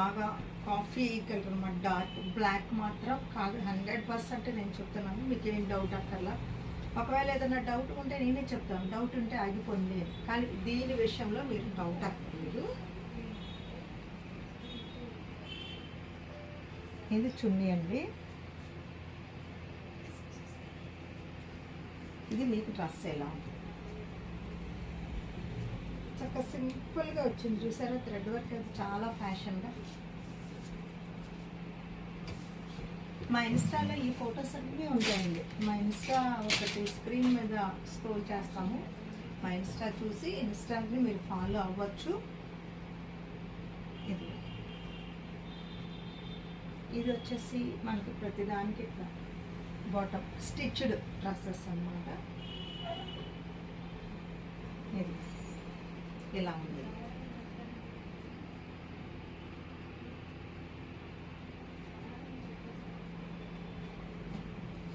బాగా coffee colour అన్నమాట, dark black మాత్రం కాదు, 100% నేను చెప్తున్నాను. మీకు ఏం డౌట్ అక్కర్లా. ఒకవేళ ఏదైనా డౌట్ ఉంటే నేనే చెప్తాను, డౌట్ ఉంటే ఆగిపోండి. కానీ దీని విషయంలో మీరు డౌట్ అక్కర్లేదు. ఇది చున్నీ అండి, ఇది మీకు డ్రెస్ ఎలా ఉంటుంది, చక్కగా సింపుల్గా వచ్చింది చూసారా, థ్రెడ్ వర్క్ అయితే చాలా ఫ్యాషన్గా. మా ఇన్స్టాలో ఈ ఫొటోస్ అన్నీ ఉంటాయండి. మా ఇన్స్టా ఒకటి స్క్రీన్ మీద స్క్రోల్ చేస్తాము, మా ఇన్స్టా చూసి ఇన్స్టాని మీరు ఫాలో అవ్వచ్చు. ఇది వచ్చేసి మనకి ప్రతిదానికి ఇట్లా బాటమ్ స్టిచ్డ్ డ్రెస్సెస్ అన్నమాట. ఇది ఇలా ఉంది.